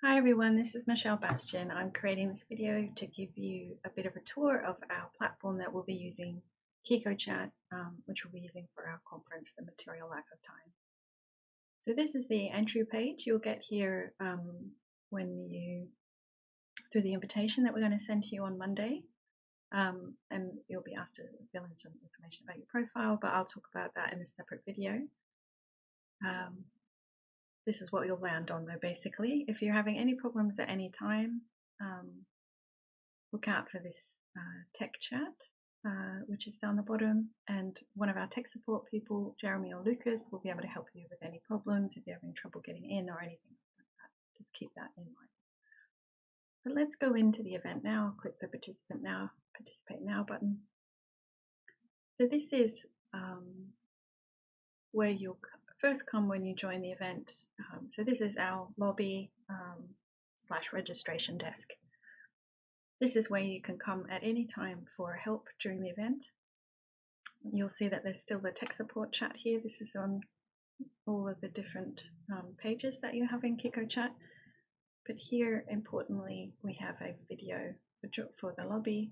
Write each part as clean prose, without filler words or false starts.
Hi everyone, this is Michelle Bastian. I'm creating this video to give you a bit of a tour of our platform that we'll be using, QiQochat, which we'll be using for our conference, The Material Life of Time. So this is the entry page you'll get here through the invitation that we're going to send to you on Monday. And you'll be asked to fill in some information about your profile, but I'll talk about that in a separate video. This is what you'll land on though, basically. If you're having any problems at any time, look out for this tech chat, which is down the bottom, and one of our tech support people, Jeremy or Lucas, will be able to help you with any problems if you're having trouble getting in or anything like that. Just keep that in mind. But let's go into the event now. I'll click the Participate Now button. So this is where you'll first come when you join the event. So this is our lobby / registration desk. This is where you can come at any time for help during the event. You'll see that there's still the tech support chat here. This is on all of the different pages that you have in QiQochat. But here, importantly, we have a video for the lobby,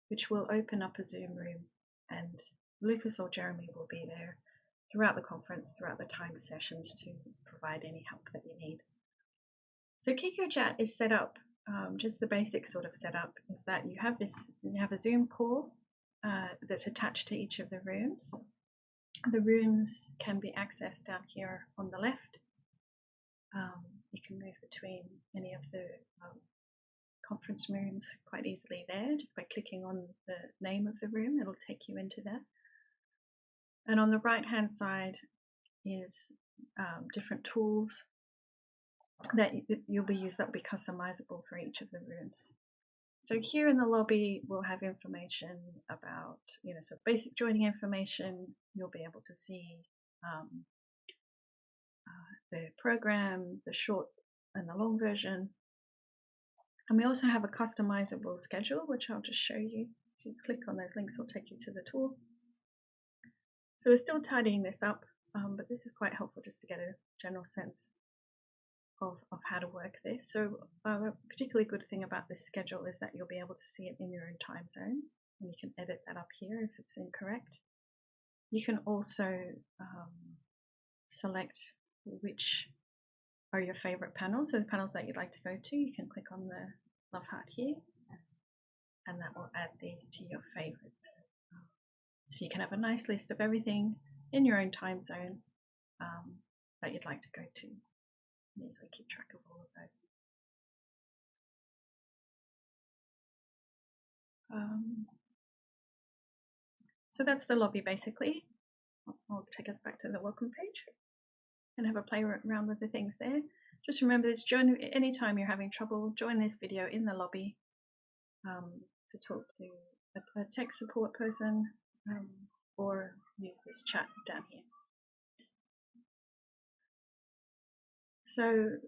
which will open up a Zoom room, and Lucas or Jeremy will be there throughout the conference, throughout the timed sessions, to provide any help that you need. So QiQochat is set up, just the basic sort of setup is that you have a Zoom call that's attached to each of the rooms. The rooms can be accessed down here on the left. You can move between any of the conference rooms quite easily there, just by clicking on the name of the room. It'll take you into that. And on the right hand side is different tools that you'll be used that will be customizable for each of the rooms. So here in the lobby we'll have information about, so basic joining information. You'll be able to see the program, the short and the long version. And we also have a customizable schedule, which I'll just show you. So you click on those links, it'll take you to the tool. So we're still tidying this up, but this is quite helpful just to get a general sense of how to work this. So a particularly good thing about this schedule is that you'll be able to see it in your own time zone, and you can edit that up here if it's incorrect. You can also select which are your favorite panels, so the panels that you'd like to go to. You can click on the love heart here, and that will add these to your favorites. So you can have a nice list of everything in your own time zone that you'd like to go to, and easily keep track of all of those. So that's the lobby basically. I'll take us back to the welcome page and have a play around with the things there. Just remember to join anytime you're having trouble. Join this video in the lobby to talk to a tech support person, or use this chat down here. So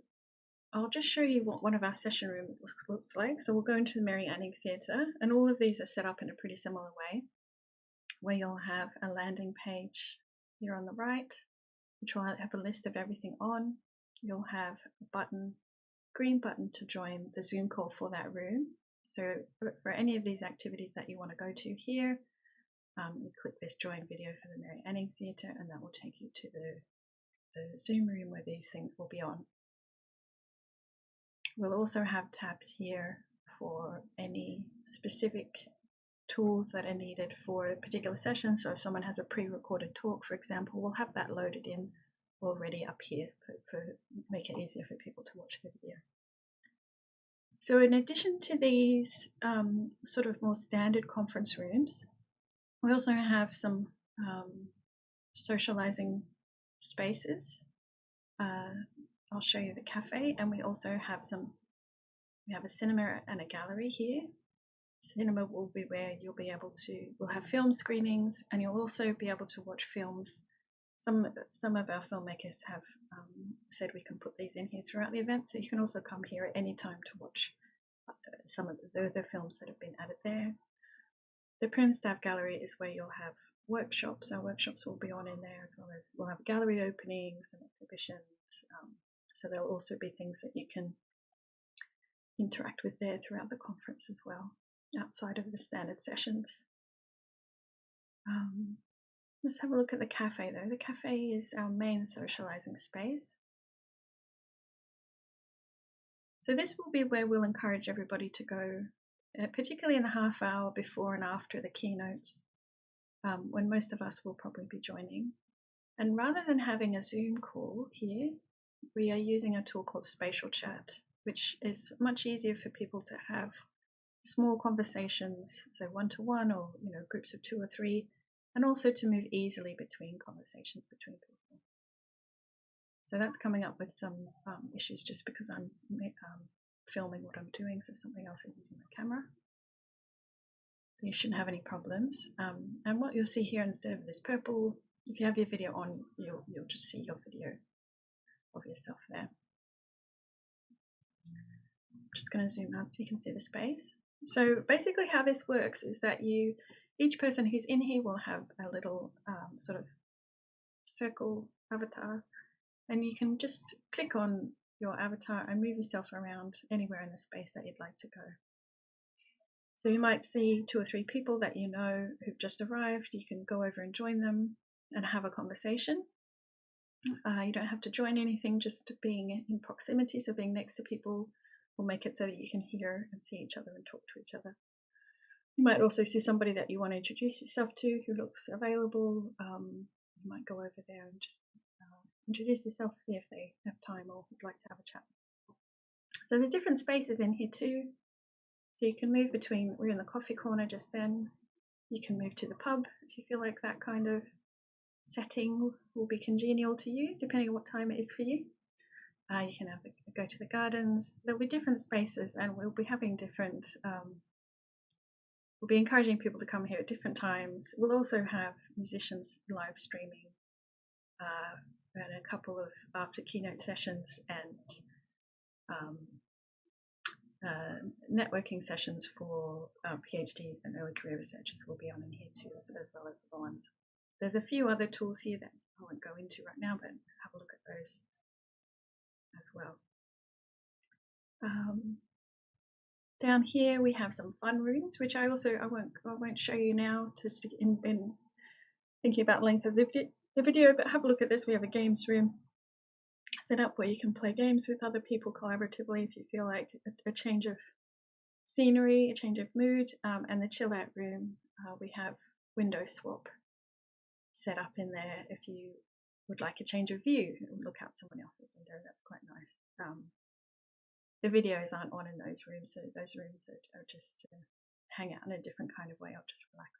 I'll just show you what one of our session rooms looks like. So we'll go into the Mary Anning Theatre, and all of these are set up in a pretty similar way, where you'll have a landing page here on the right, which will have a list of everything on. You'll have a green button to join the Zoom call for that room. So for any of these activities that you want to go to here, you click this join video for the Mary Anning Theatre, and that will take you to the Zoom room where these things will be on. We'll also have tabs here for any specific tools that are needed for a particular session. So if someone has a pre-recorded talk, for example, we'll have that loaded in already up here for make it easier for people to watch the video. So in addition to these sort of more standard conference rooms, we also have some socializing spaces. I'll show you the cafe, and we also have we have a cinema and a gallery here. Cinema will be where we'll have film screenings, and you'll also be able to watch films. Some of our filmmakers have said we can put these in here throughout the event, so you can also come here at any time to watch some of the films that have been added there. The Prim Staff Gallery is where you'll have workshops. Our workshops will be on in there, as well as we'll have gallery openings and exhibitions. So there'll also be things that you can interact with there throughout the conference as well, outside of the standard sessions. Let's have a look at the cafe though. The cafe is our main socializing space. So this will be where we'll encourage everybody to go, particularly in the half hour before and after the keynotes, when most of us will probably be joining. And rather than having a Zoom call here, we are using a tool called Spatial Chat, which is much easier for people to have small conversations, so one-to-one or groups of 2 or 3, and also to move easily between conversations between people. So that's coming up with some issues just because I'm filming what I'm doing, so something else is using my camera. You shouldn't have any problems. And what you'll see here, instead of this purple, if you have your video on, you'll just see your video of yourself there. I'm just going to zoom out so you can see the space. So basically how this works is that each person who's in here will have a little sort of circle avatar, and you can just click on your avatar and move yourself around anywhere in the space that you'd like to go. So you might see 2 or 3 people that you know who've just arrived. You can go over and join them and have a conversation. You don't have to join anything, just being in proximity, so being next to people will make it so that you can hear and see each other and talk to each other. You might also see somebody that you want to introduce yourself to who looks available. You might go over there and just introduce yourself, see if they have time or would like to have a chat. So there's different spaces in here too. So you can move between, we're in the coffee corner just then. You can move to the pub if you feel like that kind of setting will be congenial to you, depending on what time it is for you. You can go to the gardens. There'll be different spaces, and we'll be having different, we'll be encouraging people to come here at different times. We'll also have musicians live streaming and a couple of after keynote sessions and networking sessions for PhDs and early career researchers will be on in here too, as well as the ones. There's a few other tools here that I won't go into right now, but have a look at those as well. Down here we have some fun rooms, which I won't show you now, just in thinking about length of the video, but have a look at this. We have a games room set up where you can play games with other people collaboratively if you feel like a change of scenery, a change of mood. And the chill out room, we have window swap set up in there if you would like a change of view and look out someone else's window. That's quite nice. The videos aren't on in those rooms, so those rooms are just to hang out in a different kind of way or just relax.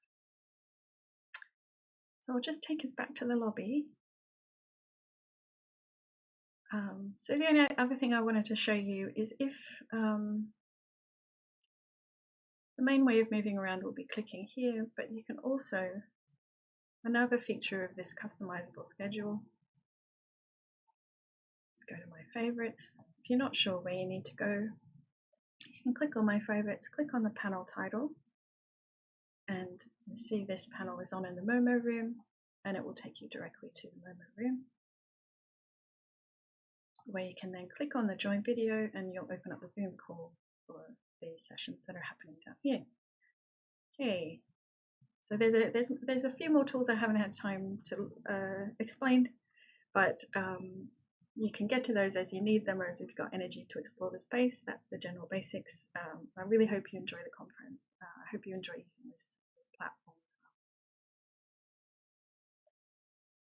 So I'll just take us back to the lobby. So the only other thing I wanted to show you is if the main way of moving around will be clicking here, but you can also, another feature of this customizable schedule, let's go to my favorites. If you're not sure where you need to go, you can click on my favorites, click on the panel title, and you see this panel is on in the Momo room, and it will take you directly to the Momo room, where you can then click on the join video and you'll open up the Zoom call for these sessions that are happening down here. Okay, so there's a few more tools I haven't had time to explain, but you can get to those as you need them or as you've got energy to explore the space. That's the general basics. I really hope you enjoy the conference. I hope you enjoy using